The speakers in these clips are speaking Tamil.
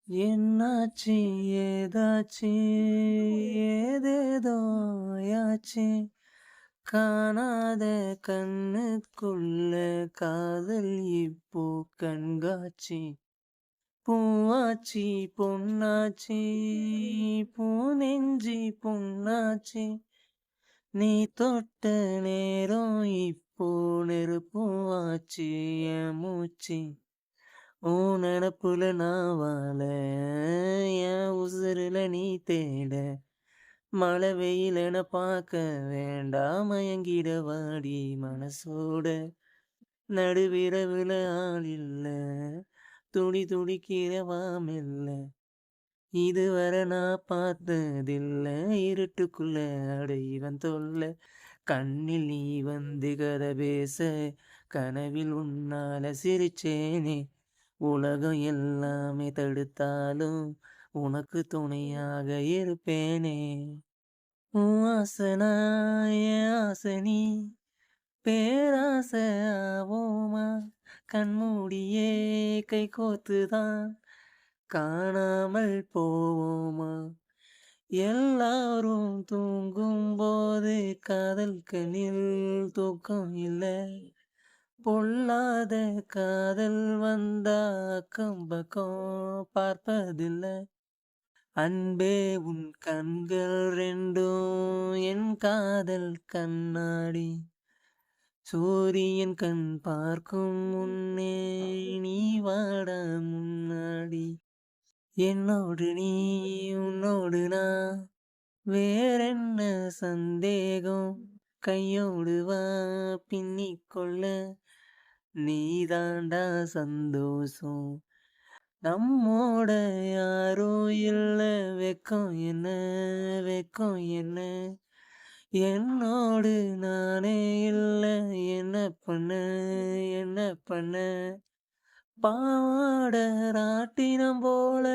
என்னாச்சு ஏதாச்சு ஏதேதோ ஆயாச்சு காணாத கண்ணுக்குள்ள காதல் இப்போ கண்காட்சி பூவாச்சி பொன்னாச்சி பூநெஞ்சி பொன்னாச்சி நீ தொட்ட நேரம் இப்போ நெருப்புவாச்சு என் மூச்சு உன் நினப்புல நான் வாழ என் உசுருல நீ தேட மழை வெயிலென பார்க்க வேண்டாம் மயங்கிட வாடி மனசோட நடுவிரவுல ஆள் இல்ல துடி துடிக்கிற வாமில்ல இதுவரை நான் பார்த்ததில்ல இருட்டுக்குள்ள அடைவன் தொல்ல கண்ணில் நீ வந்து கதை பேச கனவில் உன்னால சிரிச்சேனே உலகம் எல்லாமே தடுத்தாலும் உனக்கு துணையாக இருப்பேனே உன் ஆசனா என் ஆசனி பேராசையாவோமா கண்மூடியே கை கோத்துதான் காணாமல் போவோமா எல்லாரும் தூங்கும் போது காதல் கண்ணில் தூக்கம் இல்லை பொல்லாத காதல் வந்தா அக்கம் பக்கம் பார்ப்பதில்லை அன்பே உன் கண்கள் ரெண்டும் என் காதல் கண்ணாடி சூரியன் கண் பார்க்கும் முன்னே நீ வாட முன்னாடி என்னோடு நீ உன்னோடு நான் வேறென்ன சந்தேகம் கையோடு வா பின்னிக்கொள்ள நீதாண்டா சந்தோஷம் நம்மோட யாரும் இல்ல வெக்கம் என்ன வெக்கம் என்ன என்னோடு நானே இல்ல என்ன பண்ண என்ன பண்ண பாவாட ராட்டினம் போல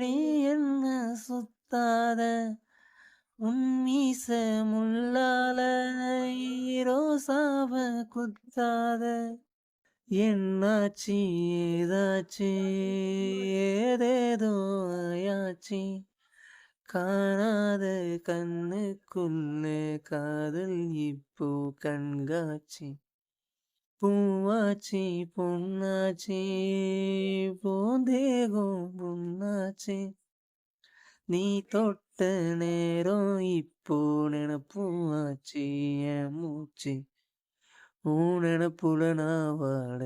நீ என்ன சுத்தாத உன் மீச முள்ளால ரோசாவ குத்தாத என்னாச்சு ஏதாச்சு ஏதேதோ ஆயாச்சு காணாத கண்ணுக்குள்ள காதல் இப்போ கண்காட்சி பூவாச்சி பொன்னாச்சி பூந்தேகம் பொன்னாச்சி நீ தொட்ட நேரம் இப்போ நினப்புவாச்சி என் மூச்சு உன் நினப்புல நான் வாட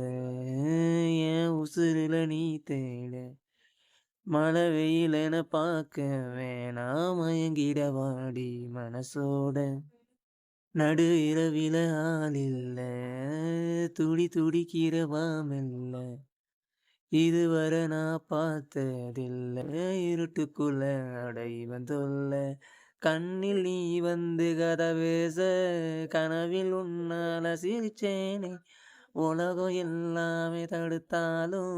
என் உசுருல நீ தேட மழை வெயிலென பார்க்க வேணாம் மயங்கிட வாடி மனசோட நடு இரவில ஆள் இல்ல துடி துடிக்கிற வாமில்ல இதுவரை நான் பார்த்ததில்ல இருட்டுக்குள்ள அடைவன் தொல்ல கண்ணில் நீ வந்து கதை பேச கனவில் உன்னால சிரிச்சேனே உலகம் எல்லாமே தடுத்தாலும்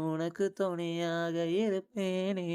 உனக்கு துணையாக இருப்பேனே